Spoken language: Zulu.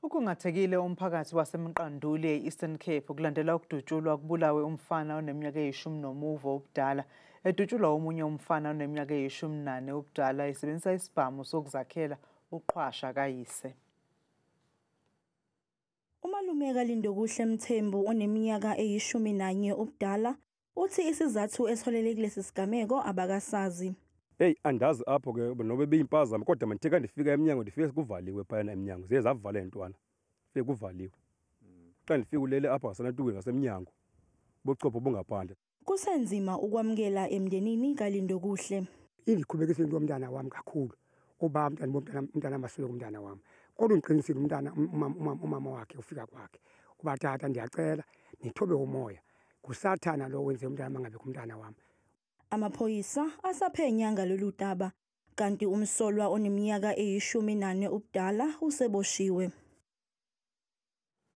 Ukungathekile umphakathi waseMqanduli e-Eastern Cape kulandela ukudutshulwa kubulawe umfana oneminyaka eyi-11 ubudala. Edutshulwa omunye umfana oneminyaka eyi-14 ubudala esebenzisa isibhamu sokuzakhela uqhwasha kayise. Umalume kaLindokuhle Mthembu oneminyaka eyi-11 ubudala uthi isizathu esiholele kulesi sigameko abakasazi. Hey, andazi apho ke nobe beyimpazamo kodwa manje kandifika eminyango ndifike kuvaliwe phayana eminyango ziye zavala intwana fike kuvaliwe xa ndifika ulele apha ngasenatukwini ngasemnyango bochopho bungaphandle. Kusenzima ukwamkela emndenini kaLindokuhle. Indiqhubekisa into yomntana wami kakhulu kuba umntana maswele kumntana wami kodwa undiqinisile umama wakhe ufika kwakhe uba tata ndiyacela nithobe umoya kusathana lo wenze umntana mangabe kumntana wami. Amaphoyisa asaphenya ngalolu daba kanti umsolwa oneminyaka eyi-14 ubudala useboshiwe.